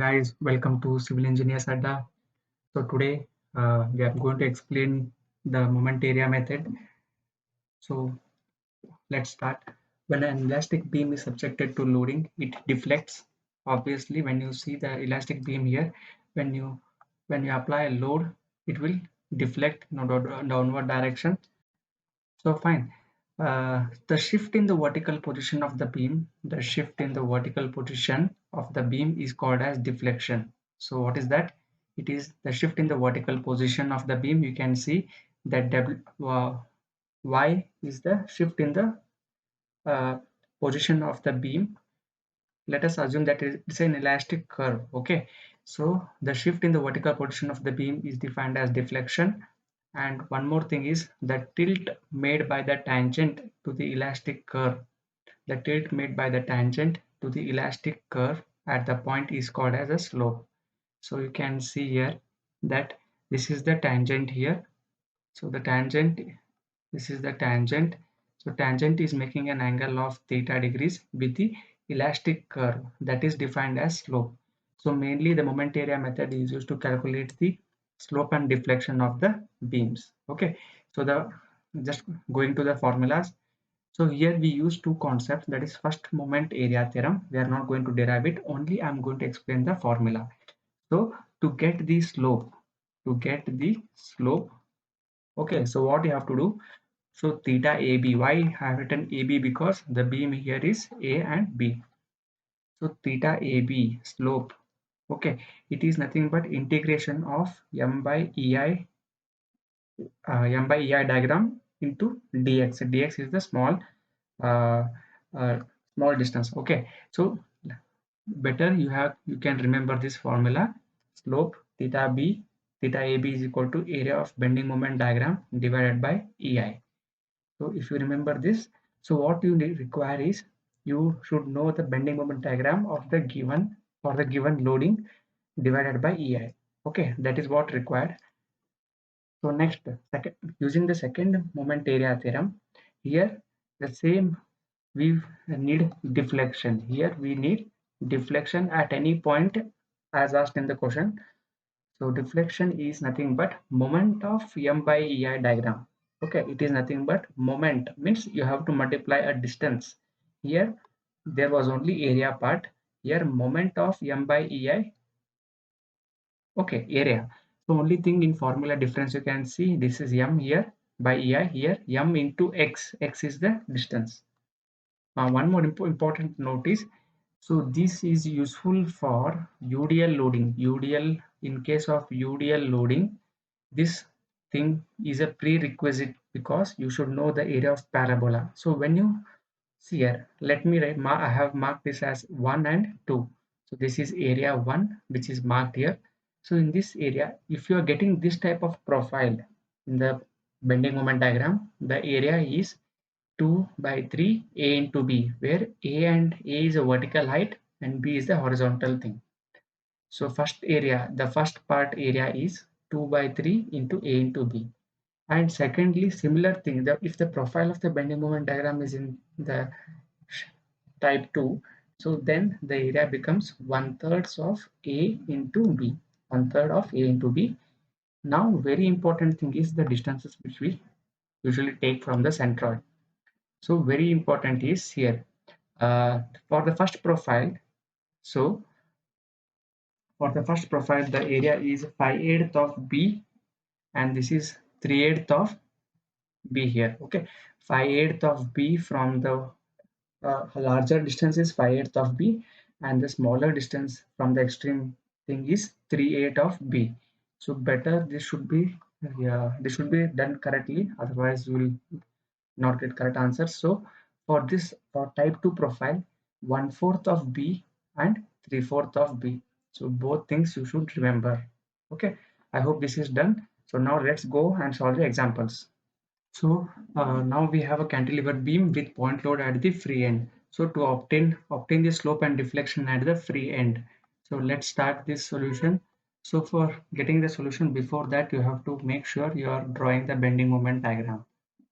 guys, welcome to Civil Engineers Adda. So today we are going to explain the moment area method. So let's start. When an elastic beam is subjected to loading, it deflects. Obviously, when you see the elastic beam here, when you apply a load, it will deflect in a downward direction. So fine. The shift in the vertical position of the shift in the vertical position of the beam is called as deflection. So what is that? It is the shift in the vertical position of the beam. You can see that Y is the shift in the uh, position of the beam. Let us assume that it's an elastic curve. Okay, so the shift in the vertical position of the beam is defined as deflection. And one more thing is the tilt made by the tangent to the elastic curve. The tilt made by the tangent to the elastic curve at the point is called as a slope. So you can see here that this is the tangent here. So the tangent, this is the tangent. So tangent is making an angle of theta degrees with the elastic curve that is defined as slope. So mainly the moment area method is used to calculate the slope and deflection of the beams. Okay, so the just going to the formulas. So here we use two concepts, that is first moment area theorem. We are not going to derive it, only I am going to explain the formula. So to get the slope, okay, so what you have to do, so theta AB, why I have written AB? Because the beam here is A and B. So theta AB slope, okay, it is nothing but integration of m by EI diagram into dx. Dx is the uh, uh, small distance. Okay, so better you can remember this formula. Slope theta AB is equal to area of bending moment diagram divided by EI. So if you remember this, so what you require is you should know the bending moment diagram of the given loading divided by EI. Okay, that is what required. So next, using the second moment area theorem, here the same we need deflection. Here we need deflection at any point as asked in the question. So deflection is nothing but moment of m by EI diagram. Okay, it is nothing but moment, means you have to multiply a distance. Here there was only area part. Here moment of m by EI. Okay, area. So only thing in formula difference you can see, this is m here by EI, here m into x. X is the distance. One more important note is, so this is useful for UDL loading. UDL, in case of UDL loading, this thing is a prerequisite because you should know the area of parabola. So when you see here, let me write, I have marked this as 1 and 2. So this is area 1 which is marked here. So in this area, if you are getting this type of profile in the bending moment diagram, the area is 2 by 3 A into B, where A is a vertical height and B is the horizontal thing. So the first part area is 2 by 3 into A into B. And secondly, similar thing, if the profile of the bending moment diagram is in the type 2, so then the area becomes 1/3 of A into B. 1/3 of A into B. Now, very important thing is the distances which we usually take from the centroid. So very important is here for the first profile. So for the first profile, the area is 5/8 of B, and this is 3/8 of B here. Okay, 5/8 of B from the larger distance is 5/8 of B, and the smaller distance from the extreme thing is 3/8 of B. So better this should be, yeah, this should be done correctly, otherwise you will not get correct answer. So for this, for type 2 profile, 1/4 of B and 3/4 of B. So both things you should remember. Okay, I hope this is done. So now let's go and solve the examples. So now we have a cantilever beam with point load at the free end. So to obtain the slope and deflection at the free end. So let's start this solution. So for getting the solution, before that you have to make sure you are drawing the bending moment diagram.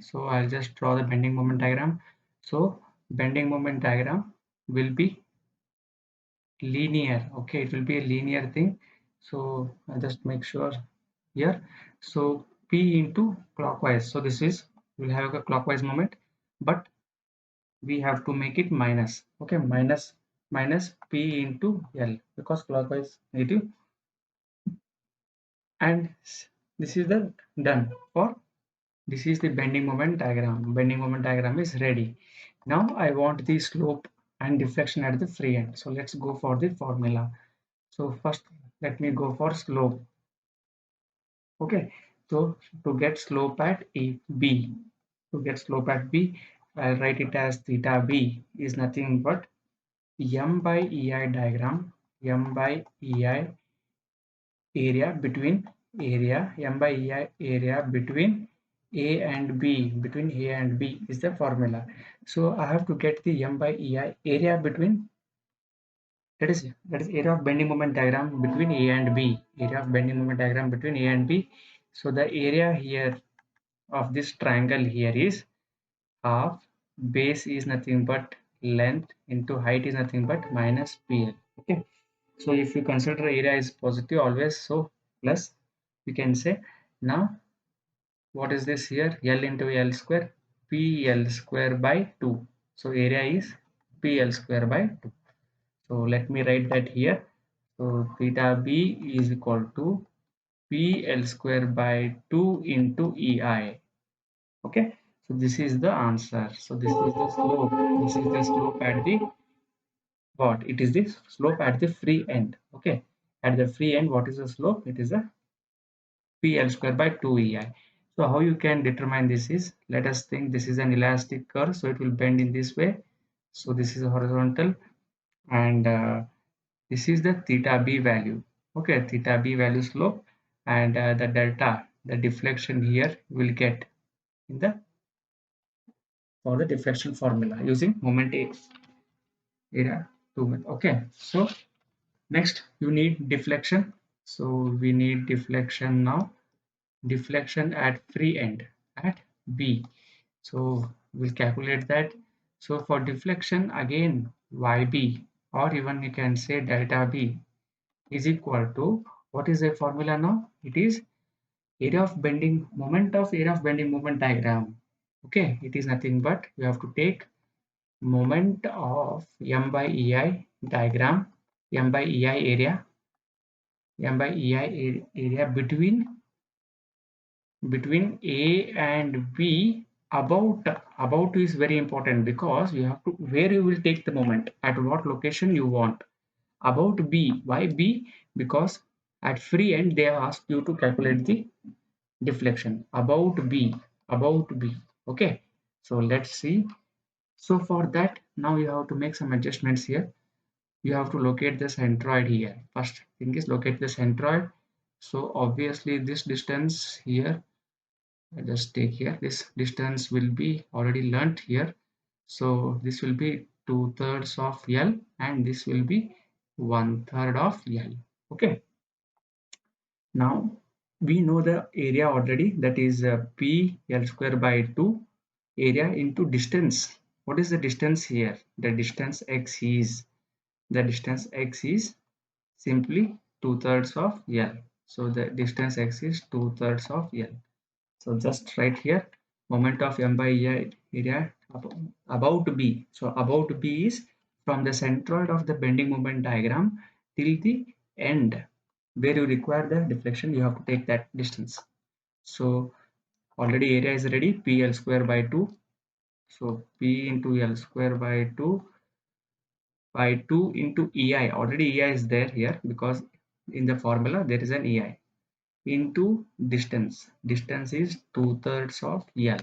So I'll just draw the bending moment diagram. So bending moment diagram will be linear. Okay, it will be a linear thing. So I'll just make sure here. So P into clockwise. So this is, we'll have a clockwise moment, but we have to make it minus. Okay, minus P into L, because clockwise negative. And this is the done for, this is the bending moment diagram. Bending moment diagram is ready. Now I want the slope and deflection at the free end. So let's go for the formula. So first let me go for slope. Okay, so to get slope at B, to get slope at B, I'll write it as theta B is nothing but M by EI diagram, M by EI area between M by EI area between A and B, between A and B is the formula. So I have to get the M by EI area between, that is area of bending moment diagram between A and B, area of bending moment diagram between A and B. So the area here of this triangle here is half, base is nothing but length into height is nothing but minus PL. Okay, so if you consider area is positive always, so plus you can say. Now what is this here? L into L square, PL square by 2. So area is PL square by 2. So let me write that here. So theta B is equal to PL square by 2 into EI. Okay, so this is the answer. So this is the slope. This is the slope at the what? It is the slope at the free end. Okay, at the free end, what is the slope? It is a PL square by 2EI. So how you can determine this is, let us think this is an elastic curve, so it will bend in this way. So this is horizontal, and this is the theta B value. Okay, theta B value slope, and the delta, the deflection here will get in the, for the deflection formula using moment area 2. Okay, so next you need deflection. So we need deflection now. Deflection at free end at B. So we'll calculate that. So for deflection again, YB, or even you can say delta B is equal to, what is the formula now? It is area of bending moment of area of bending moment diagram. Okay, it is nothing but we have to take moment of M by EI diagram, M by EI area, M by EI area between A and B. About is very important, because you have to, where you will take the moment, at what location you want. About B, why B? Because at free end they ask you to calculate the deflection. About B, okay. So let's see. So for that, now you have to make some adjustments here. You have to locate the centroid here. First thing is locate the centroid. So obviously this distance here, I just take here, this distance will be already learnt here. So this will be 2/3 of L, and this will be 1/3 of L. Okay. Now we know the area already, that is P L square by 2 area into distance. What is the distance here? The distance x is, simply 2/3 of L. So the distance x is 2/3 of L. So just right here, moment of M by area about B. So about B is from the centroid of the bending moment diagram till the end where you require the deflection. You have to take that distance. So already area is ready, PL square by 2. So P into L square by 2 into EI. Already EI is there here, because in the formula there is an EI, into distance. Distance is 2/3 of L.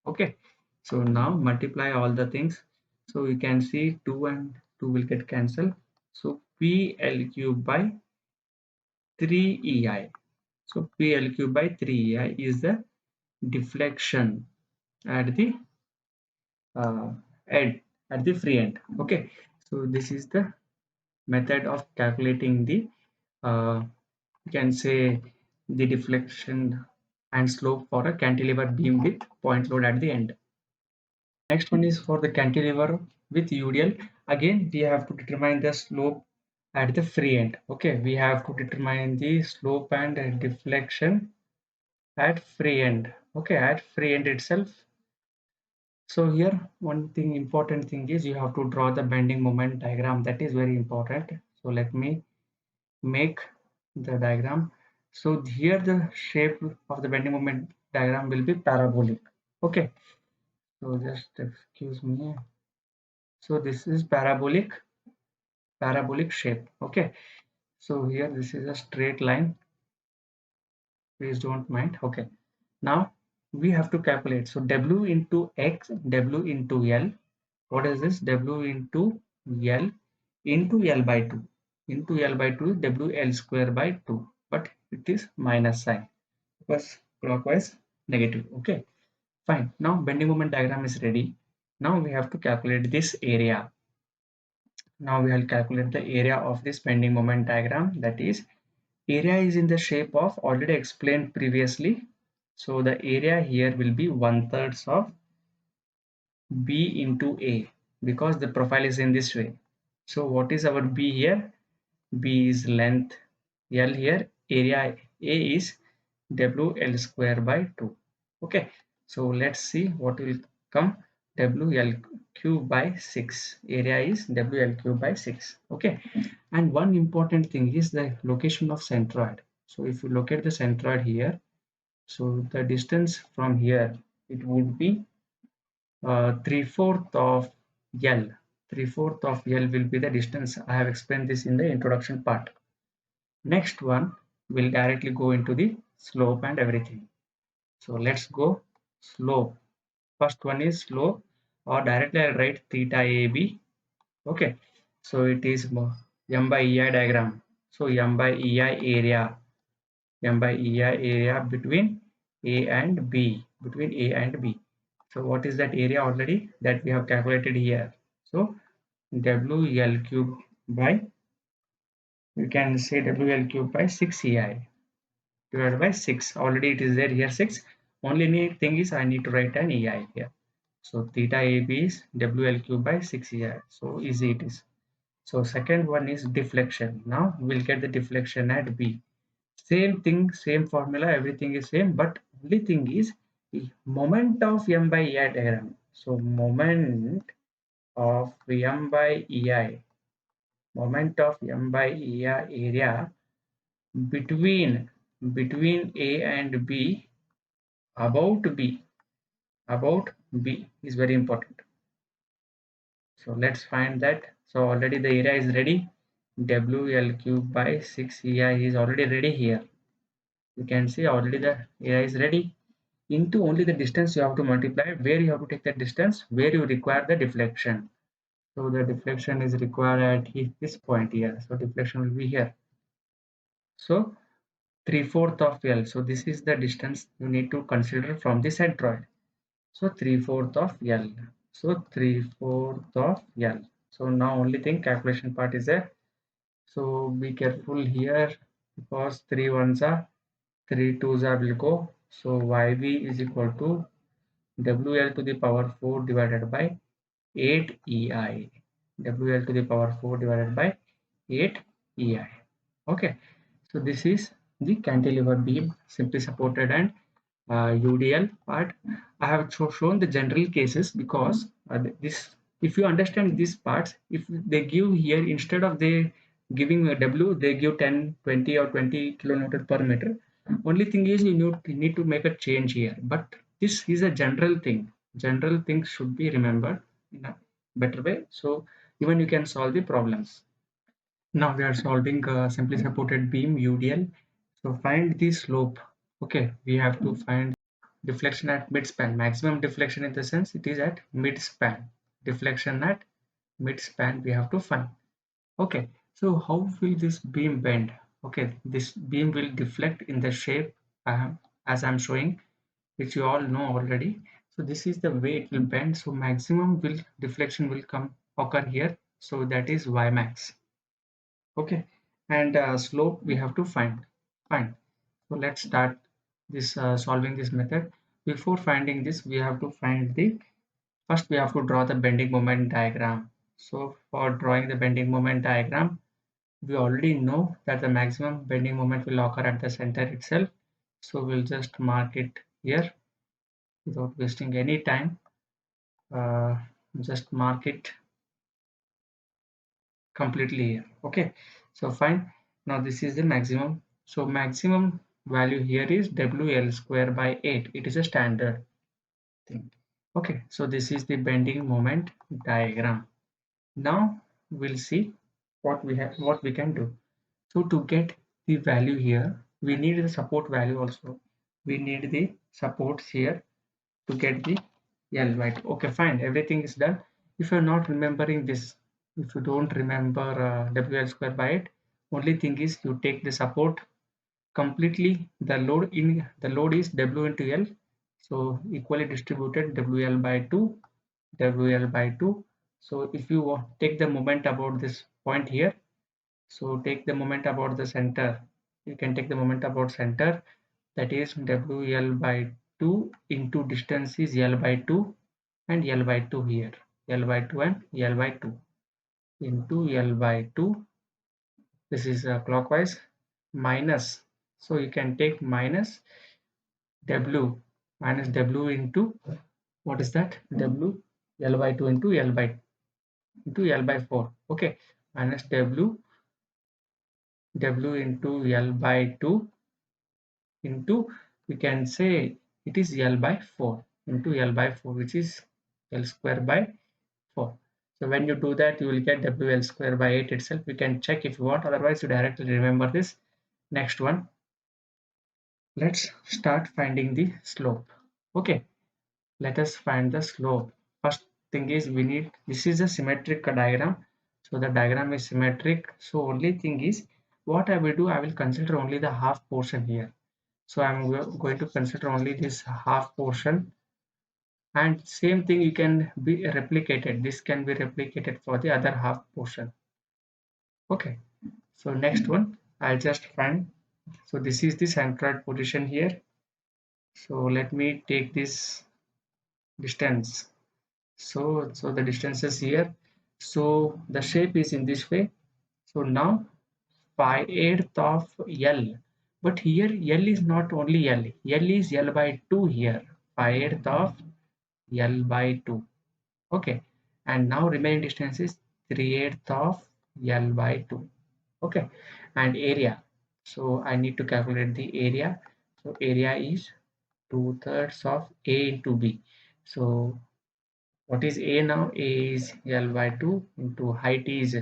Okay, so now multiply all the things. So you can see 2 and 2 will get cancelled. So PL cube by 3EI. So PL cube by 3EI is the deflection at the uh, end, at the free end. Okay, so this is the method of calculating the you can say the deflection and slope for a cantilever beam with point load at the end. Next one is for the cantilever with UDL. Again, we have to determine the slope at the free end. Okay, we have to determine the slope and deflection at free end. Okay, at free end itself. So here one thing, important thing is you have to draw the bending moment diagram. That is very important. So let me make the diagram. So here the shape of the bending moment diagram will be parabolic. Okay, so just excuse me. So this is parabolic shape. Okay, so here this is a straight line, please don't mind. Okay, now we have to calculate. So w into x, w into l. What is this? W into l into l by 2 into l by 2, w l square by 2, but it is minus sign because clockwise negative. Okay, fine. Now bending moment diagram is ready. Now we have to calculate this area. Now we will calculate the area of this bending moment diagram. That is, area is in the shape of already explained previously. So the area here will be 1/3 of B into A because the profile is in this way. So what is our B here? B is length, L here, area A is WL square by 2. Okay, so let's see what will come. WL cube by 6. Area is WL cube by 6. Okay, and one important thing is the location of centroid. So if you locate the centroid here, so the distance from here, it would be 3/4 of L. 3/4 of L will be the distance. I have explained this in the introduction part. Next one will directly go into the slope and everything. So let's go slope. First one is slope, or directly I'll write theta AB. Okay, so it is M by EI diagram. So M by EI area, M by EI area between A and B, between A and B. So what is that area already that we have calculated here? So WL cube by, you can say WL cube by 6 EI divided by 6. Already it is there here 6. Only thing is I need to write an EI here. So theta AB is WL cube by 6 EI. So easy it is. So second one is deflection. Now we'll get the deflection at B. Same thing, same formula, everything is same, but only thing is the moment of M by EI diagram. So moment of M by EI, moment of M by EI area between A and B, about B, about B is very important. So let's find that. So already the area is ready. WL cube by 6 EI is already ready here. You can see already the area is ready. Into only the distance you have to multiply, where you have to take the distance, where you require the deflection. So the deflection is required at this point here. So deflection will be here. So 3/4 of L. So this is the distance you need to consider from the centroid. So 3/4 of L. So 3/4 of L. So now only thing calculation part is there. So be careful here because 3 ones are, 3 twos are will go. So YB is equal to WL to the power 4 divided by 8 EI. WL to the power 4 divided by 8 EI. Okay, so this is the cantilever beam simply supported and UDL part. I have shown the general cases because this, if you understand these parts, if they give here, instead of they giving a W, they give 10, 20 or 20 kilonewton per meter. Only thing is you need to make a change here, but this is a general thing. General things should be remembered in a better way. So even you can solve the problems. Now we are solving simply supported beam UDL. So find the slope. Okay, we have to find deflection at midspan. Maximum deflection in the sense it is at midspan. Deflection at midspan we have to find. Okay, so how will this beam bend? Okay, this beam will deflect in the shape as I'm showing, which you all know already. So this is the way it will bend. So maximum will deflection will come occur here. So that is Y max. Okay, and slope we have to find. Fine. So let's start this solving this method. Before finding this, we have to find the, first we have to draw the bending moment diagram. So for drawing the bending moment diagram, we already know that the maximum bending moment will occur at the center itself. So we'll just mark it here without wasting any time. Uh, just mark it completely here. Okay, so fine. Now this is the maximum. So maximum value here is WL square by 8. It is a standard thing. Okay, so this is the bending moment diagram. Now we'll see what we can do. So to get the value here, we need the support value also. We need the supports here to get the L by 2. Okay, fine. Everything is done. If you're not remembering this, if you don't remember WL square by 8, only thing is you take the support completely. The load is W into L. So equally distributed WL by 2, WL by 2. So if you take the moment about this point here, so take the moment about the center. You can take the moment about center, that is WL by 2 into distance is L by 2 and L by 2 here. L by 2 and L by 2 into L by 2. This is clockwise minus. So you can take minus W into what is that? W L by 2 into L by 4. Okay, minus W into L by 2 into, we can say it is L by 4 into L by 4, which is L square by 4. So when you do that, you will get WL square by 8 itself. You can check if you want, otherwise you directly remember this. Next one, let's start finding the slope. Okay, let us find the slope. First thing is we need, this is a symmetric diagram. So the diagram is symmetric. So only thing is what I will do, I will consider only the half portion here. So I'm going to consider only this half portion, and same thing you can be replicated. This can be replicated for the other half portion. Okay, so next one, I'll just find. So this is the centroid position here. So let me take this distance. So the distance is here. So the shape is in this way. So now 5/8 of L. But here L is not only L. L is L by 2 here. 5/8 of L by 2. Okay. And now remaining distance is 3/8 of L by 2. Okay. And area. So I need to calculate the area. So area is 2/3 of A into B. So what is A now? A is L by 2 into height is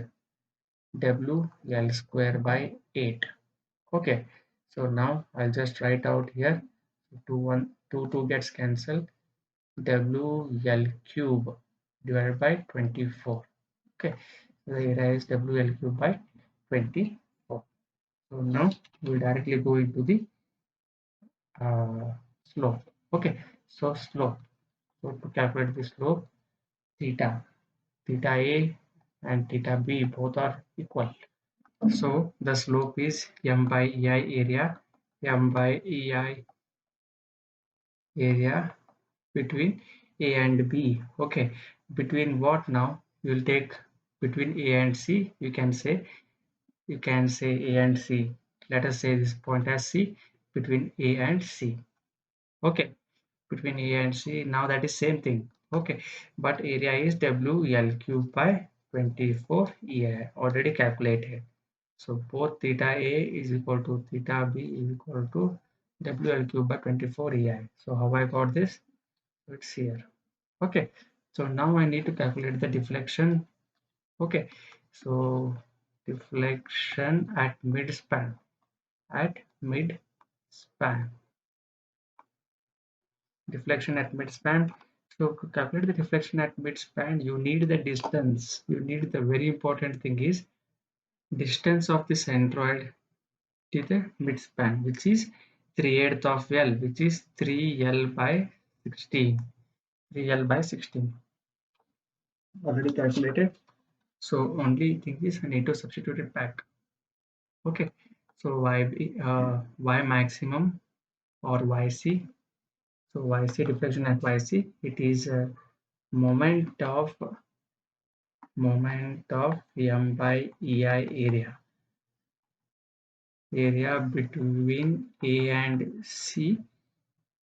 W L square by 8. Okay, so now I'll just write out here 2 gets cancelled, W L cube divided by 24. Okay, so the area is W L cube by 24. So now we'll directly go into the uh, slope. Okay, so slope. So to calculate the slope, theta A and theta B both are equal. So the slope is m by ei area, m by ei area between A and B. Okay, between what now? You will take between A and C. You can say A and C. Let us say this point as C, between A and C. Okay, between A and C. Now that is same thing. Okay, but area is WL cube by 24 EI already calculated. So both theta A is equal to theta B is equal to WL cube by 24 EI. So how I got this? It's here. Okay. So now I need to calculate the deflection. Okay. So deflection at mid span. At mid span. Deflection at mid span. So to calculate the deflection at mid span, you need the distance. You need the very important thing is distance of the centroid to the midspan, which is 3/8 of L, which is 3L by 16. 3L by 16. Already calculated. So only thing is I need to substitute it back. Okay. So y maximum or yc. So yc deflection at yc. It is a moment of m by ei area. area between A and C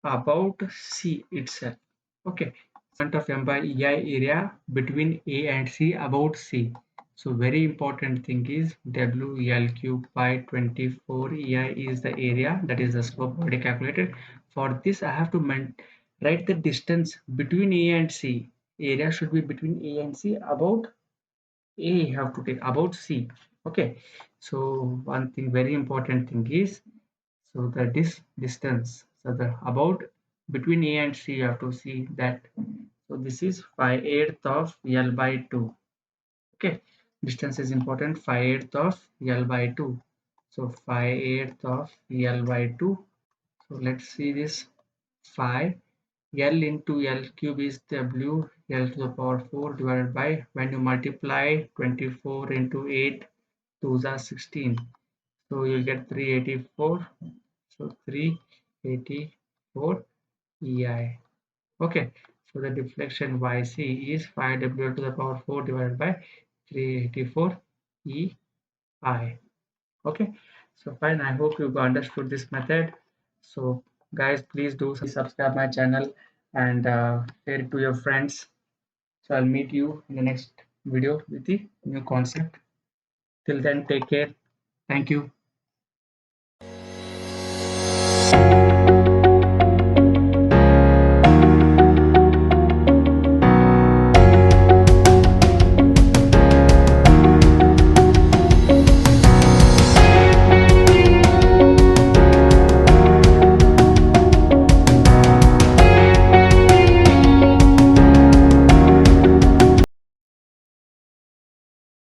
about C itself. Okay, front of M by EI area between A and C about C. So very important thing is WL cube by 24 EI is the area, that is the slope already calculated. For this I have to write the distance between A and C. Area should be between A and C about A you have to take about C. Okay, so one thing very important thing is, so the distance, so the about between A and C you have to see that. So this is 5/8 of L by 2. Okay, distance is important, 5/8 of L by 2. So 5/8 of L by 2. So let's see this 5 L into L cube is W L to the power 4 divided by, when you multiply 24 into 8, 2s are 16. So you get 384. So 384 EI. Okay. So the deflection YC is 5W to the power 4 divided by 384 EI. Okay. So fine. I hope you understood this method. So guys, please do subscribe my channel and share it to your friends. So I'll meet you in the next video with the new concept. Till then, take care. Thank you.